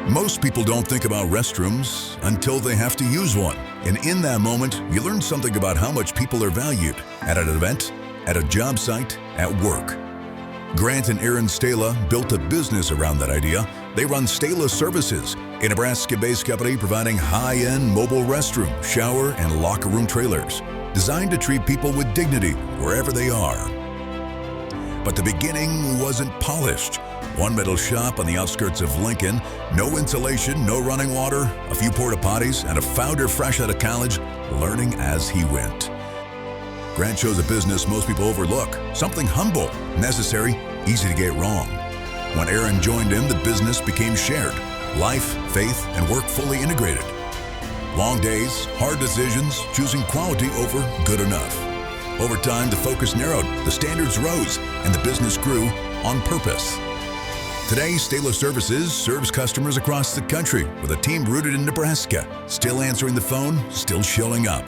Most people don't think about restrooms until they have to use one. And in that moment, you learn something about how much people are valued at an event, at a job site, at work. Grant and Erin Stahla built a business around that idea. They run Stahla Services, a Nebraska-based company providing high-end mobile restroom, shower, and locker room trailers, designed to treat people with dignity wherever they are. But the beginning wasn't polished. One metal shop on the outskirts of Lincoln, no insulation, no running water, a few porta potties, and a founder fresh out of college, learning as he went. Grant chose a business most people overlook, something humble, necessary, easy to get wrong. When Erin joined him, the business became shared. Life, faith, and work fully integrated. Long days, hard decisions, choosing quality over good enough. Over time, the focus narrowed, the standards rose, and the business grew on purpose. Today, Stahla Services serves customers across the country with a team rooted in Nebraska, still answering the phone, still showing up.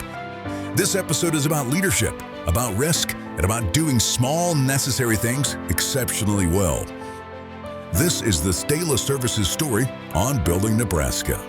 This episode is about leadership, about risk, and about doing small, necessary things exceptionally well. This is the Stahla Services story on Building Nebraska.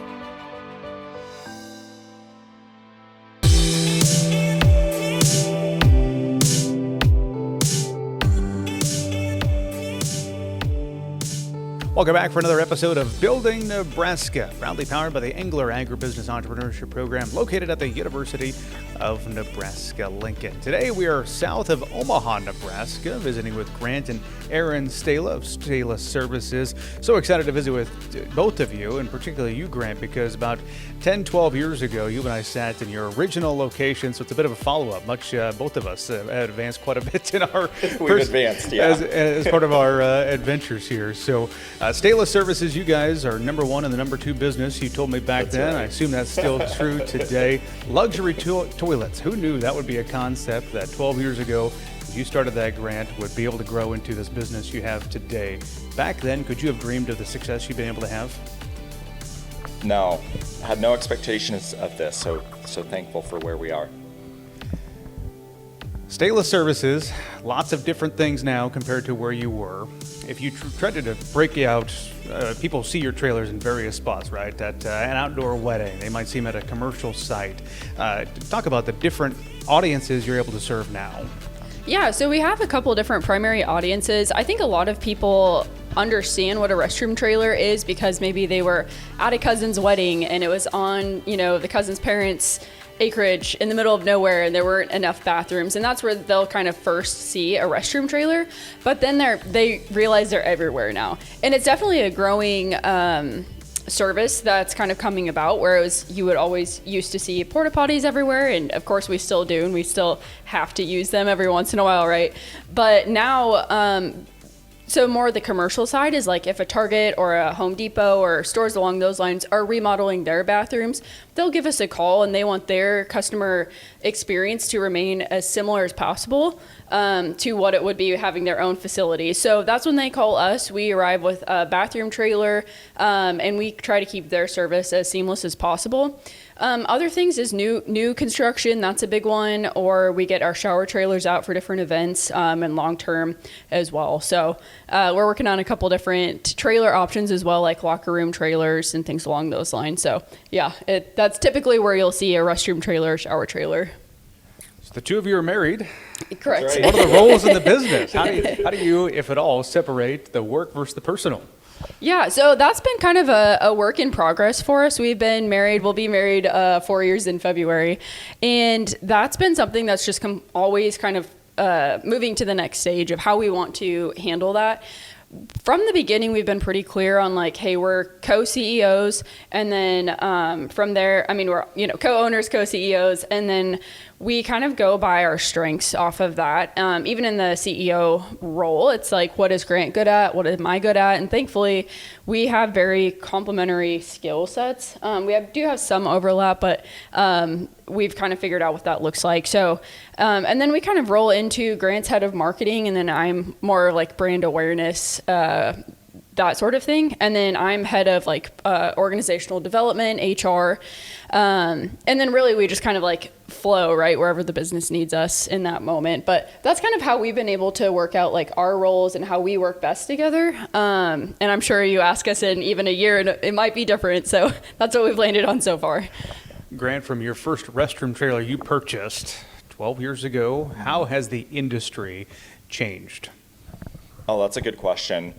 Welcome back for another episode of Building Nebraska, proudly powered by the Engler Agribusiness Entrepreneurship Program located at the University of Nebraska-Lincoln. Today we are south of Omaha, Nebraska, visiting with Grant and Erin Stahla of Stahla Services. So excited to visit with both of you, and particularly you, Grant, because about 10, 12 years ago, you and I sat in your original location, so it's a bit of a follow-up. Both of us have advanced quite a bit in our... We've advanced, yeah. As part of our adventures here. So Stahla Services, you guys are number one and the number two business. You told me back That's then. right. I assume that's still true today. Luxury toilets. Who knew that would be a concept that 12 years ago, you started that, Grant, would be able to grow into this business you have today? Back then, could you have dreamed of the success you've been able to have? No, had no expectations of this, so thankful for where we are. Stahla Services, lots of different things now compared to where you were. If you tried to break you out, people see your trailers in various spots, right? At an outdoor wedding, they might see them at a commercial site. Talk about the different audiences you're able to serve now. Yeah, so we have a couple different primary audiences. I think a lot of people understand what a restroom trailer is because maybe they were at a cousin's wedding and it was on, the cousin's parents' acreage in the middle of nowhere and there weren't enough bathrooms, and that's where they'll kind of first see a restroom trailer. But then they realize they're everywhere now, and it's definitely a growing service that's kind of coming about, whereas you would always used to see porta potties everywhere, and of course we still do, and we still have to use them every once in a while, right? But now so more the commercial side is like if a Target or a Home Depot or stores along those lines are remodeling their bathrooms, they'll give us a call and they want their customer experience to remain as similar as possible to what it would be having their own facility. So that's when they call us. We arrive with a bathroom trailer and we try to keep their service as seamless as possible. Other things is new construction, that's a big one, or we get our shower trailers out for different events and long-term as well. So we're working on a couple different trailer options as well, like locker room trailers and things along those lines. So yeah, that's typically where you'll see a restroom trailer, shower trailer. So the two of you are married. Correct. Right. What are the roles in the business? How do you, if at all, separate the work versus the personal? Yeah, so that's been kind of a work in progress for us. We'll be married 4 years in February. And that's been something that's just always kind of moving to the next stage of how we want to handle that. From the beginning, we've been pretty clear on like, hey, we're co-CEOs. And then from there, we're, co-owners, co-CEOs. And then we kind of go by our strengths off of that. Even in the CEO role, it's like, what is Grant good at? What am I good at? And thankfully, we have very complementary skill sets. We do have some overlap, but we've kind of figured out what that looks like. So, and then we kind of roll into Grant's head of marketing, and then I'm more like brand awareness that sort of thing. And then I'm head of like organizational development, HR. And then really we just kind of like flow right wherever the business needs us in that moment. But that's kind of how we've been able to work out like our roles and how we work best together. And I'm sure you ask us in even a year and it might be different. So that's what we've landed on so far. Grant, from your first restroom trailer you purchased 12 years ago, how has the industry changed? Oh, that's a good question.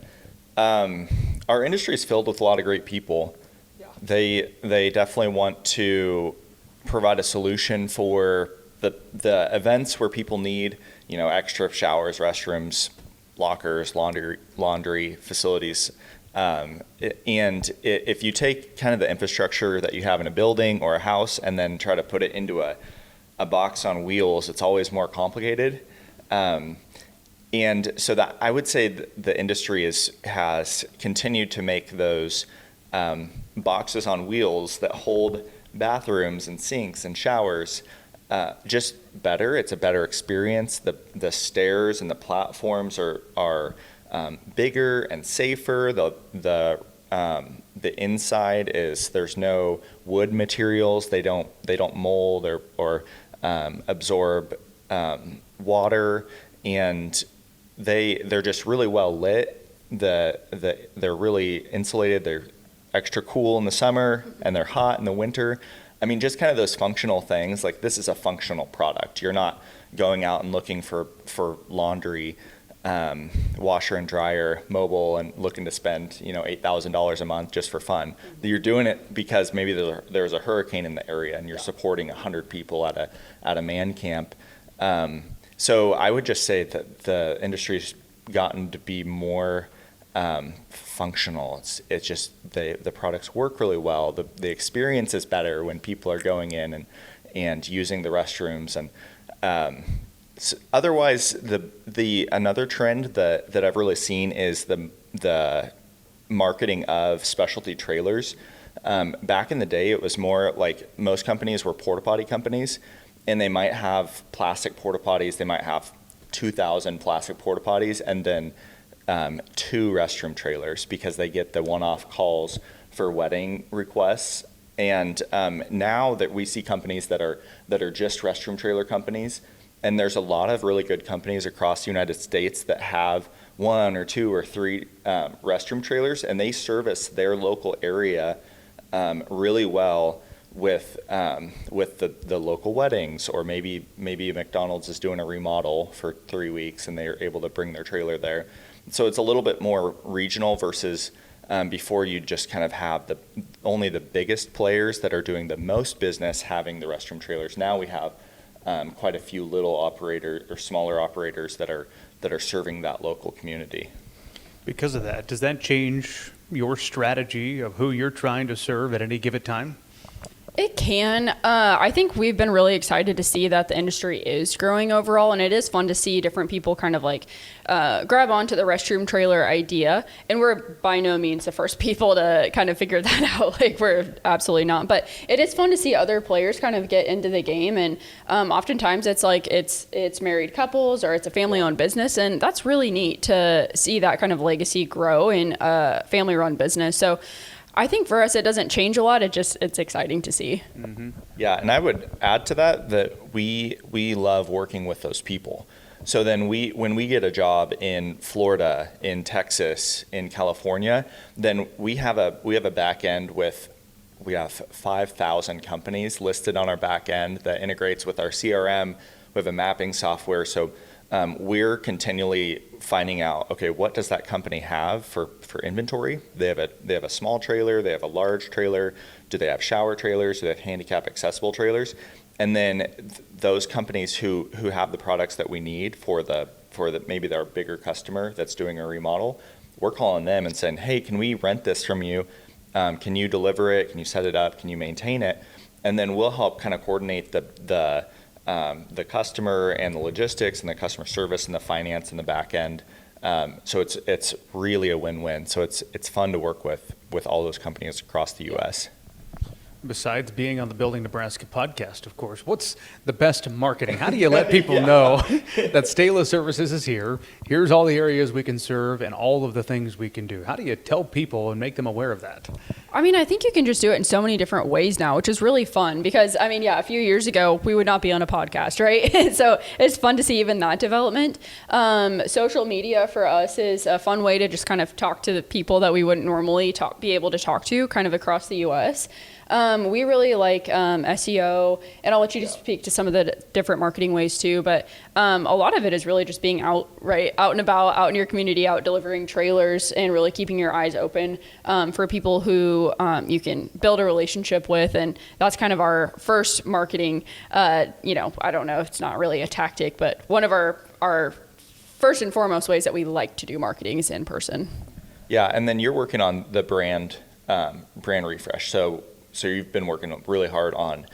Our industry is filled with a lot of great people. Yeah. They definitely want to provide a solution for the events where people need, extra showers, restrooms, lockers, laundry facilities. If you take kind of the infrastructure that you have in a building or a house and then try to put it into a box on wheels, it's always more complicated. And so that I would say the industry has continued to make those boxes on wheels that hold bathrooms and sinks and showers just better. It's a better experience. The stairs and the platforms are bigger and safer. The inside there's no wood materials. They don't mold or absorb water, and they're just really well lit. They're really insulated. They're extra cool in the summer and they're hot in the winter. I mean, just kind of those functional things. Like, this is a functional product. You're not going out and looking for laundry, washer and dryer, mobile, and looking to spend $8,000 a month just for fun. You're doing it because maybe there's a hurricane in the area and you're supporting 100 people at a man camp. So I would just say that the industry's gotten to be more functional. It's just the products work really well. The experience is better when people are going in and using the restrooms. And so otherwise, another trend that I've really seen is the marketing of specialty trailers. Back in the day, it was more like most companies were porta potty companies. And they might have plastic porta potties. They might have 2,000 plastic porta potties, and then 2 restroom trailers because they get the one-off calls for wedding requests. And now that we see companies that are just restroom trailer companies, and there's a lot of really good companies across the United States that have 1 or 2 or 3 restroom trailers, and they service their local area really well with the local weddings, or maybe McDonald's is doing a remodel for 3 weeks and they're able to bring their trailer there. So it's a little bit more regional versus before you just kind of have only the biggest players that are doing the most business having the restroom trailers. Now we have quite a few little operators or smaller operators that are serving that local community. Because of that, does that change your strategy of who you're trying to serve at any given time? It can. I think we've been really excited to see that the industry is growing overall, and it is fun to see different people kind of like grab onto the restroom trailer idea. And we're by no means the first people to kind of figure that out. Like, we're absolutely not. But it is fun to see other players kind of get into the game. And oftentimes it's like it's married couples or it's a family-owned business, and that's really neat to see that kind of legacy grow in a family-run business. So I think for us, it doesn't change a lot. It's exciting to see. Mm-hmm. Yeah, and I would add to that we love working with those people. So then when we get a job in Florida, in Texas, in California, then we have a back end we have 5,000 companies listed on our back end that integrates with our CRM. We have a mapping software. So we're continually finding out, okay, what does that company have for inventory? They have a small trailer, they have a large trailer, do they have shower trailers, do they have handicap accessible trailers? And then those companies who have the products that we need for maybe our bigger customer that's doing a remodel, we're calling them and saying, hey, can we rent this from you? Can you deliver it? Can you set it up? Can you maintain it? And then we'll help kind of coordinate the customer and the logistics and the customer service and the finance and the back end. So it's really a win-win. So it's fun to work with all those companies across the U.S. besides being on the Building Nebraska podcast, of course, what's the best marketing? How do you let people know that Stahla Services is here? Here's all the areas we can serve and all of the things we can do. How do you tell people and make them aware of that? I mean, I think you can just do it in so many different ways now, which is really fun because, I mean, yeah, a few years ago, we would not be on a podcast, right? So it's fun to see even that development. Social media for us is a fun way to just kind of talk to the people that we wouldn't normally be able to talk to kind of across the U.S. We really like SEO, and I'll let you just speak to some of the different marketing ways too, but a lot of it is really just being out and about, out in your community, out delivering trailers, and really keeping your eyes open for people who you can build a relationship with, and that's kind of our first marketing, I don't know, it's not really a tactic, but one of our first and foremost ways that we like to do marketing is in person. Yeah, and then you're working on the brand refresh. So you've been working really hard on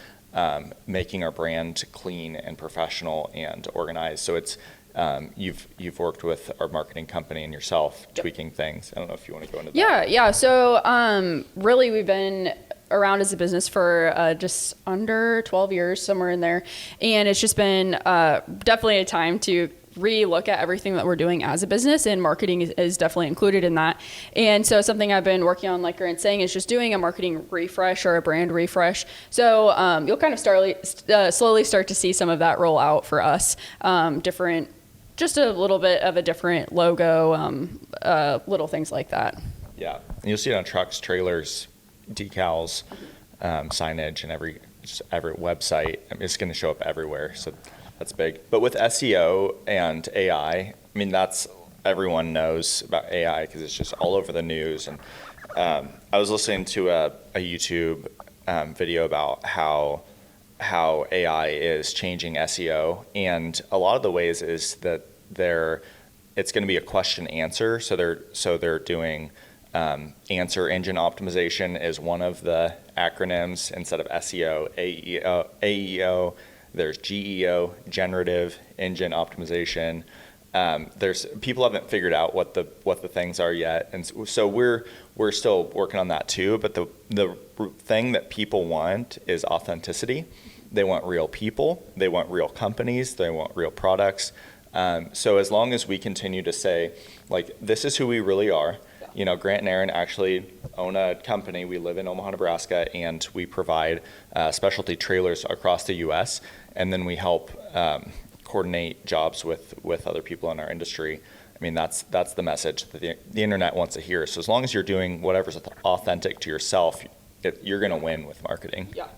making our brand clean and professional and organized. So it's you've worked with our marketing company and yourself tweaking things. I don't know if you want to go into that. Yeah. So really, we've been around as a business for just under 12 years, somewhere in there, and it's just been definitely a time to re-look at everything that we're doing as a business, and marketing is definitely included in that. And so something I've been working on, like Erin's saying, is just doing a marketing refresh or a brand refresh. So you'll kind of slowly start to see some of that roll out for us. Just a little bit of a different logo, little things like that. Yeah, and you'll see it on trucks, trailers, decals, signage, and every website. I mean, it's going to show up everywhere. So that's big. But with SEO and AI, I mean, everyone knows about AI because it's just all over the news. And I was listening to a YouTube video about how AI is changing SEO, and a lot of the ways is that it's going to be a question answer. So they're doing answer engine optimization is one of the acronyms instead of SEO, AEO. There's GEO, generative engine optimization. There's people haven't figured out what the things are yet, and so we're still working on that too. But the thing that people want is authenticity. They want real people. They want real companies. They want real products. So as long as we continue to say, like, this is who we really are. You know, Grant and Erin actually own a company. We live in Omaha, Nebraska, and we provide specialty trailers across the U.S. And then we help coordinate jobs with other people in our industry. I mean, that's the message that the internet wants to hear. So as long as you're doing whatever's authentic to yourself, you're going to win with marketing. Yeah.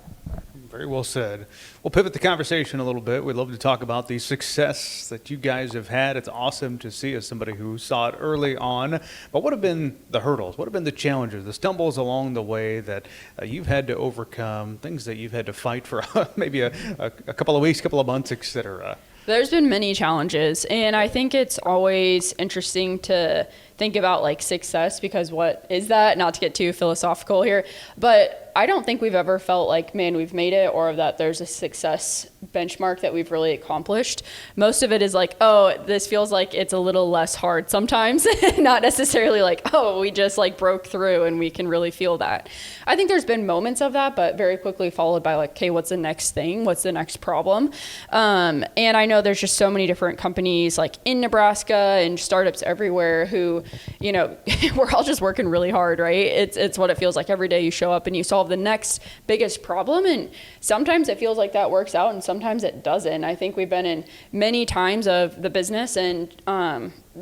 Very well said. We'll pivot the conversation a little bit. We'd love to talk about the success that you guys have had. It's awesome to see as somebody who saw it early on. But what have been the hurdles? What have been the challenges, the stumbles along the way that you've had to overcome, things that you've had to fight for maybe a couple of weeks, couple of months, et cetera? There's been many challenges, and I think it's always interesting to think about like success, because what is that? Not to get too philosophical here, but I don't think we've ever felt like, man, we've made it, or that there's a success benchmark that we've really accomplished. Most of it is like, oh, this feels like it's a little less hard sometimes, not necessarily like, oh, we just like broke through and we can really feel that. I think there's been moments of that, but very quickly followed by like, okay, what's the next thing? What's the next problem? And I know there's just so many different companies like in Nebraska and startups everywhere who, you know, we're all just working really hard, right? It's what it feels like every day. You show up and you solve the next biggest problem, and sometimes it feels like that works out and sometimes it doesn't. I think we've been in many times of the business and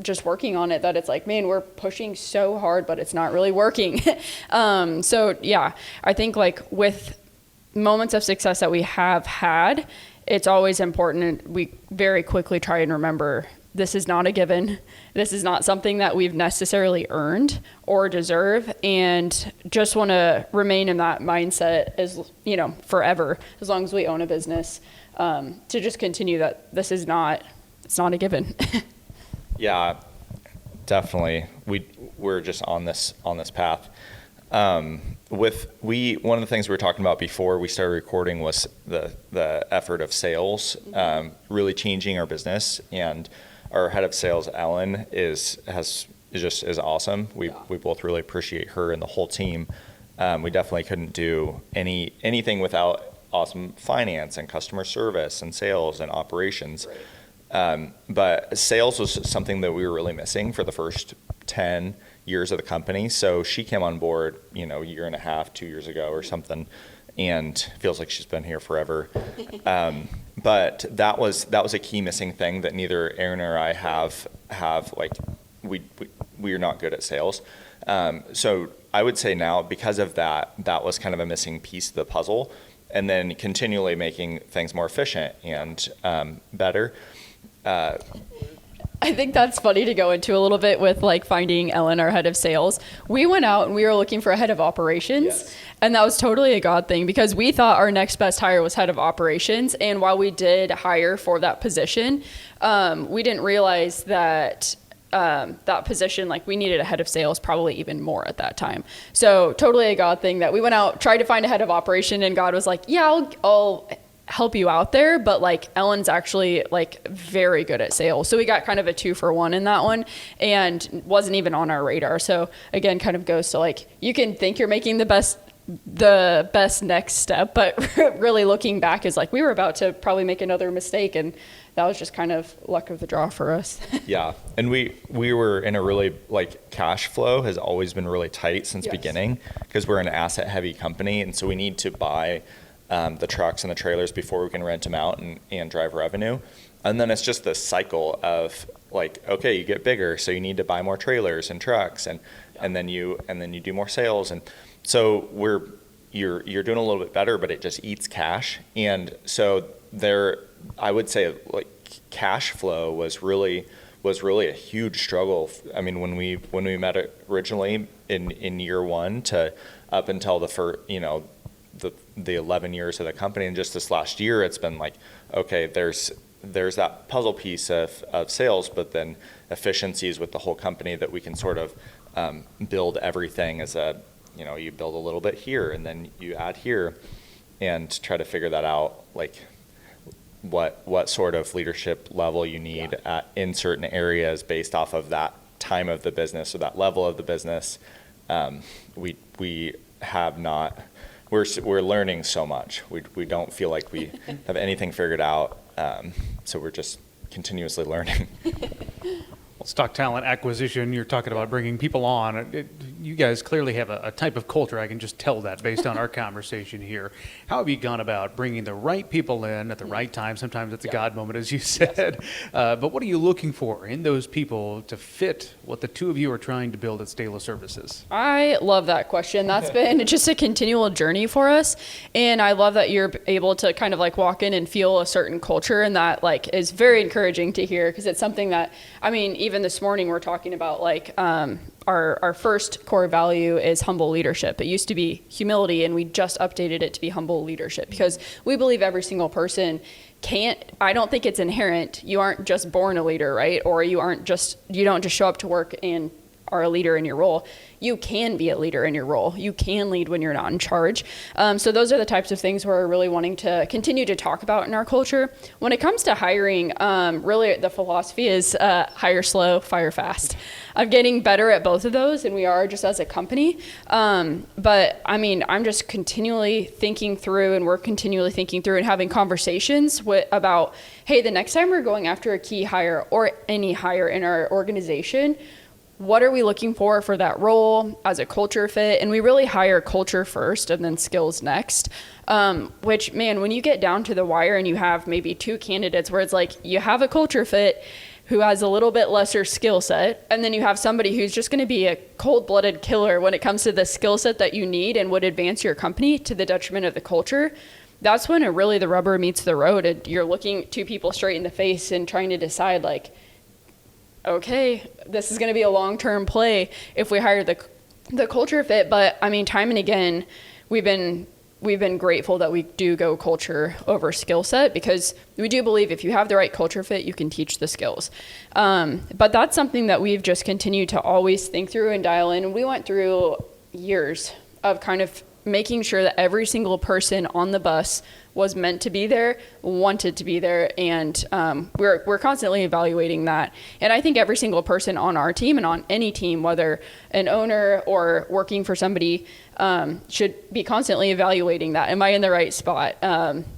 just working on it that it's like, man, we're pushing so hard, but it's not really working. So yeah, I think like with moments of success that we have had, it's always important, and we very quickly try and remember, this is not a given. This is not something that we've necessarily earned or deserve, and just want to remain in that mindset as, you know, forever, as long as we own a business, to just continue that it's not a given. Yeah, definitely. We're just on this path. One of the things we were talking about before we started recording was the effort of sales, really changing our business, and our head of sales, Ellen, is awesome. We both really appreciate her and the whole team. We definitely couldn't do anything without awesome finance and customer service and sales and operations. But sales was something that we were really missing for the first 10 years of the company. So she came on board, a year and a half, 2 years ago or something, and feels like she's been here forever. But that was a key missing thing that neither Erin or I have like, we are not good at sales. So I would say now, because of that was kind of a missing piece of the puzzle, and then continually making things more efficient and better. I think that's funny to go into a little bit with like finding Ellen, our head of sales. We went out and we were looking for a head of operations. Yes. And that was totally a God thing, because we thought our next best hire was head of operations. And while we did hire for that position, we didn't realize that that position, like, we needed a head of sales probably even more at that time. So totally a God thing that we went out, tried to find a head of operation, and God was like, yeah, I'll help you out there, but like Ellen's actually like very good at sales. So we got kind of a 2-for-1 in that one, and wasn't even on our radar. So again, kind of goes to like, you can think you're making the best next step, but really looking back is like, we were about to probably make another mistake, and that was just kind of luck of the draw for us. Yeah. And we were in a really, like, cash flow has always been really tight since beginning, because we're an asset heavy company. And so we need to buy the trucks and the trailers before we can rent them out and drive revenue. And then it's just this cycle of like, okay, you get bigger, so you need to buy more trailers and trucks, and then you do more sales. And so you're doing a little bit better, but it just eats cash. And so I would say, like, cash flow was really a huge struggle. I mean, when we met originally in year one to up until the first, the 11 years of the company, and just this last year, it's been like, okay, there's that puzzle piece of sales, but then efficiencies with the whole company that we can sort of build everything as you build a little bit here, and then you add here, and try to figure that out, like what sort of leadership level you need in certain areas based off of that time of the business or that level of the business. We have not. We're learning so much. We don't feel like we have anything figured out. So we're just continuously learning. Let's talk talent acquisition. You're talking about bringing people on. You guys clearly have a type of culture. I can just tell that based on our conversation here. How have you gone about bringing the right people in at the right time? Sometimes it's a God moment, as you said. But what are you looking for in those people to fit what the two of you are trying to build at Stahla Services? I love that question. That's been just a continual journey for us. And I love that you're able to kind of like walk in and feel a certain culture, and that like is very encouraging to hear, because it's something that, I mean, even this morning we're talking about like our first core value is humble leadership. It used to be humility, and we just updated it to be humble leadership, because we believe every single person I don't think it's inherent. You aren't just born a leader, right? Or you don't just show up to work and are a leader in your role. You can be a leader in your role. You can lead when you're not in charge. So those are the types of things we're really wanting to continue to talk about in our culture. When it comes to hiring, really the philosophy is hire slow, fire fast. I'm getting better at both of those, and we are just as a company. But I mean, I'm just continually thinking through, and we're continually thinking through and having conversations about, hey, the next time we're going after a key hire or any hire in our organization, what are we looking for that role as a culture fit? And we really hire culture first and then skills next. Which, man, when you get down to the wire and you have maybe two candidates where it's like you have a culture fit who has a little bit lesser skill set, and then you have somebody who's just going to be a cold-blooded killer when it comes to the skill set that you need and would advance your company to the detriment of the culture, that's when really the rubber meets the road, and you're looking two people straight in the face and trying to decide, like, okay, this is going to be a long-term play if we hire the culture fit. But I mean, time and again, we've been grateful that we do go culture over skill set, because we do believe if you have the right culture fit, you can teach the skills. But that's something that we've just continued to always think through and dial in. And we went through years of kind of making sure that every single person on the bus was meant to be there, wanted to be there, and we're constantly evaluating that. And I think every single person on our team and on any team, whether an owner or working for somebody, should be constantly evaluating that. Am I in the right spot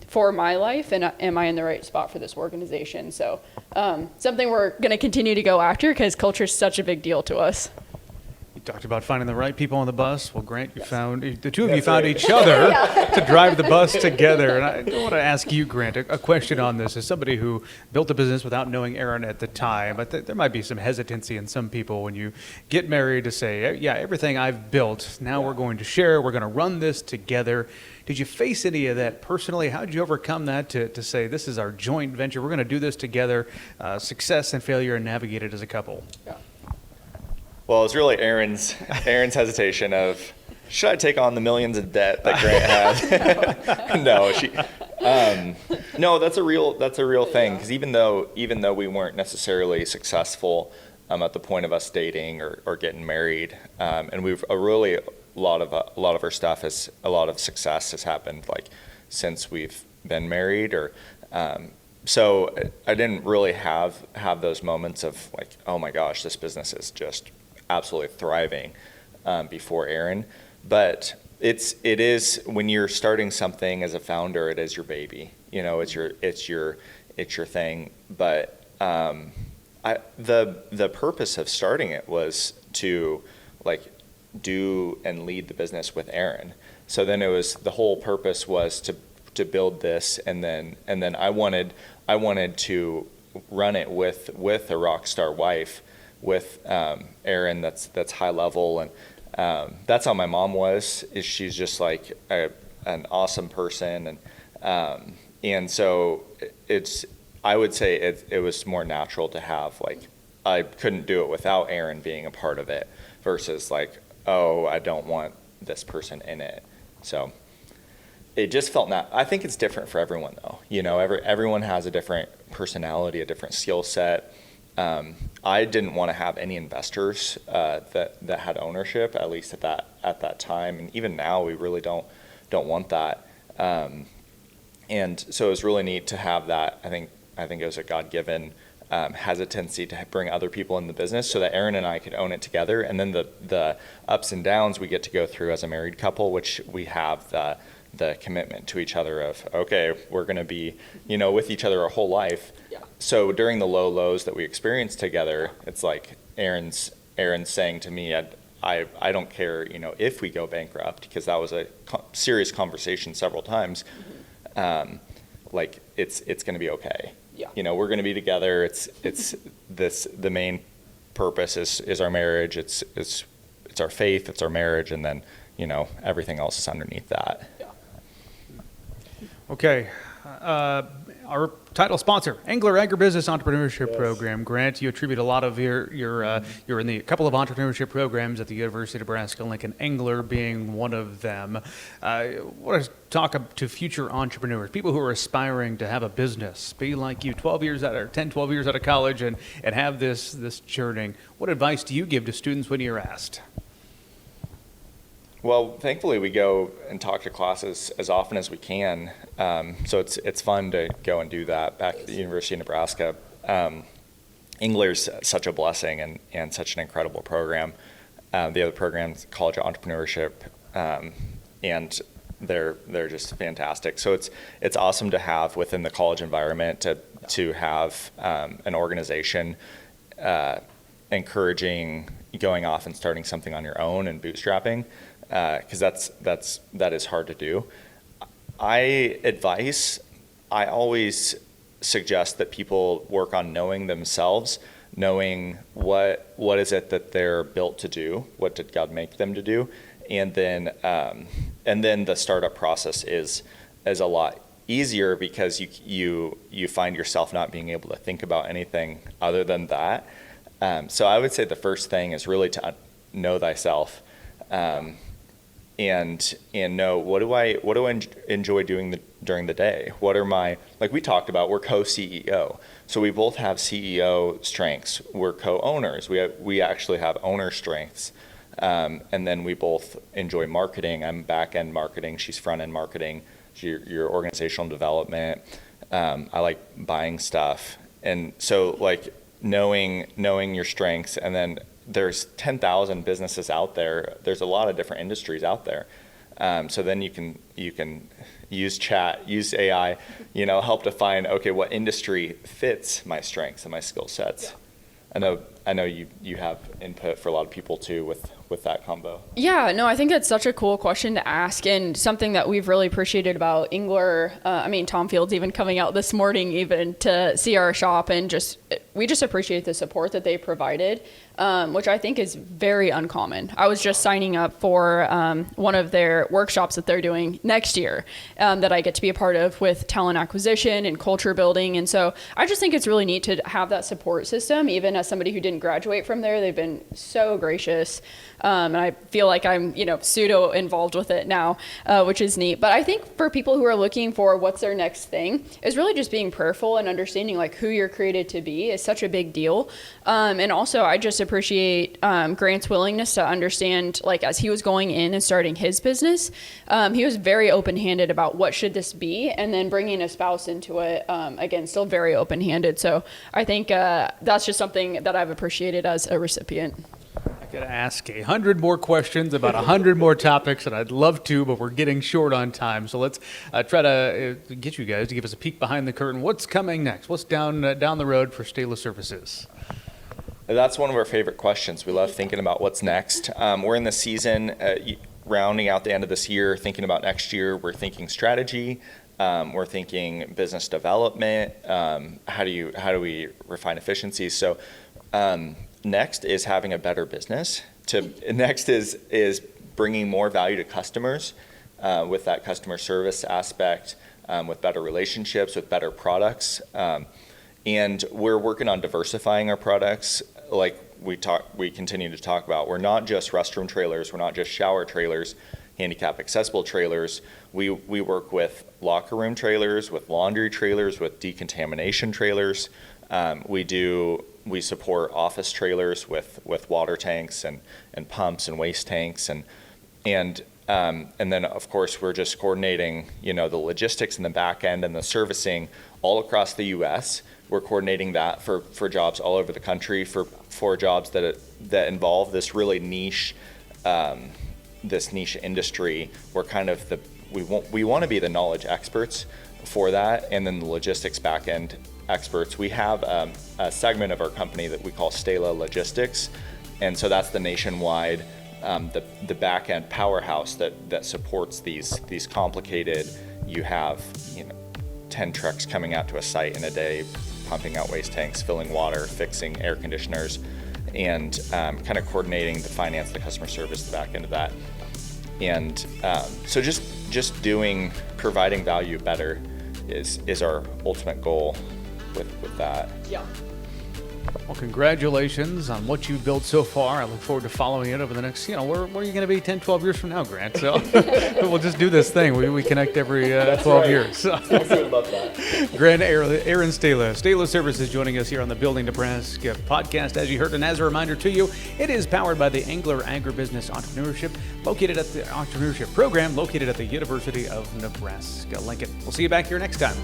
for my life, and am I in the right spot for this organization? So something we're going to continue to go after because culture is such a big deal to us. You talked about finding the right people on the bus. Well, Grant, the two of you found each other to drive the bus together. And I want to ask you, Grant, a question on this. As somebody who built a business without knowing Erin at the time, but there might be some hesitancy in some people when you get married to say, yeah, everything I've built, now we're going to share, we're going to run this together. Did you face any of that personally? How did you overcome that to say, this is our joint venture, we're going to do this together, success and failure, and navigate it as a couple? Yeah. Well, it's really Erin's hesitation of, should I take on the millions of debt that Grant has? No, that's a real thing. Because even though we weren't necessarily successful at the point of us dating or getting married, and we've a lot of our stuff a lot of success has happened like since we've been married, or so I didn't really have those moments of like, oh my gosh, this business is just absolutely thriving before Erin. But it is when you're starting something as a founder, it is your baby. You know, it's your thing. But the purpose of starting it was to like do and lead the business with Erin. So then the whole purpose was to build this, and then I wanted to run it with a rock star wife, with Erin that's high level, and that's how my mom was. Is she's just like an awesome person, and so I would say it was more natural to have, like, I couldn't do it without Erin being a part of it versus like, oh, I don't want this person in it. So it just felt I think it's different for everyone though. You know, everyone has a different personality, a different skill set. I didn't want to have any investors that had ownership, at least at that time, and even now we really don't want that. And so it was really neat to have that. I think it was a God-given hesitancy to bring other people in the business so that Erin and I could own it together, and then the ups and downs we get to go through as a married couple, which we have the commitment to each other of, okay, we're going to be, with each other our whole life. Yeah. So during the low lows that we experienced together, it's like Erin's saying to me, I don't care, if we go bankrupt, because that was a serious conversation several times. Mm-hmm. Like it's going to be okay. Yeah. We're going to be together. It's the main purpose is our marriage. It's our faith. It's our marriage, and then everything else is underneath that. Yeah. Okay. Our title sponsor, Engler Agribusiness Entrepreneurship Program. Grant, you attribute a lot of you're in a couple of entrepreneurship programs at the University of Nebraska-Lincoln, Engler being one of them. Want to talk to future entrepreneurs, people who are aspiring to have a business, be like you, 12 years out of college and have this churning. What advice do you give to students when you're asked? Well, thankfully we go and talk to classes as often as we can, so it's fun to go and do that back at the University of Nebraska. Engler's such a blessing and such an incredible program. The other program's College of Entrepreneurship, and they're just fantastic. So it's awesome to have within the college environment to have an organization encouraging going off and starting something on your own and bootstrapping. Because that is hard to do. I always suggest that people work on knowing themselves, knowing what is it that they're built to do, what did God make them to do, and then the startup process is a lot easier because you find yourself not being able to think about anything other than that. So I would say the first thing is really to know thyself. And know what do I enjoy doing during the day? What are my, like we talked about, we're co-CEO, so we both have CEO strengths. We're co-owners. We actually have owner strengths. And then we both enjoy marketing. I'm back-end marketing. She's front-end marketing. Your organizational development. I like buying stuff. And so like knowing your strengths, and then there's 10,000 businesses out there. There's a lot of different industries out there. So then you can use chat, use AI, help define, okay, what industry fits my strengths and my skill sets. Yeah. I know you have input for a lot of people too with that combo. Yeah, no, I think it's such a cool question to ask, and something that we've really appreciated about Engler. Tom Field's even coming out this morning even to see our shop, and we just appreciate the support that they provided, which I think is very uncommon. I was just signing up for one of their workshops that they're doing next year that I get to be a part of with talent acquisition and culture building. And so I just think it's really neat to have that support system. Even as somebody who didn't graduate from there, they've been so gracious. And I feel like I'm, pseudo involved with it now, which is neat. But I think for people who are looking for what's their next thing, is really just being prayerful and understanding like who you're created to be is such a big deal. And also I just appreciate Grant's willingness to understand, like as he was going in and starting his business, he was very open-handed about what should this be, and then bringing a spouse into it, again, still very open-handed. So I think that's just something that I've appreciated as a recipient. I could ask 100 more questions about 100 more topics, and I'd love to, but we're getting short on time. So let's try to get you guys to give us a peek behind the curtain. What's coming next? What's down the road for Stahla Services? That's one of our favorite questions. We love thinking about what's next. We're in the season, rounding out the end of this year, thinking about next year. We're thinking strategy. We're thinking business development. How do we refine efficiencies? So next is having a better business. Next is bringing more value to customers with that customer service aspect, with better relationships, with better products. And we're working on diversifying our products. Like we continue to talk about, we're not just restroom trailers, we're not just shower trailers, handicap accessible trailers. We work with locker room trailers, with laundry trailers, with decontamination trailers. We support office trailers with water tanks and pumps and waste tanks, and then of course we're just coordinating the logistics and the back end and the servicing all across the U.S. We're coordinating that for jobs all over the country, for jobs that involve this really niche industry. We're kind of we want to be the knowledge experts for that, and then the logistics back end experts. We have a segment of our company that we call Stahla Logistics, and so that's the nationwide the back end powerhouse that supports these complicated. You have 10 trucks coming out to a site in a day, pumping out waste tanks, filling water, fixing air conditioners, and kind of coordinating the finance, the customer service, the back end of that. And so just providing value better is our ultimate goal with that. Yeah. Well, congratulations on what you've built so far. I look forward to following it over the next, where are you going to be 10, 12 years from now, Grant? So we'll just do this thing. We connect every 12 years. So. I love that. Grant, Erin Stahla, Stahla Services joining us here on the Building Nebraska podcast, as you heard. And as a reminder to you, it is powered by the Engler Agribusiness Entrepreneurship, located at the Entrepreneurship program, located at the University of Nebraska-Lincoln. We'll see you back here next time.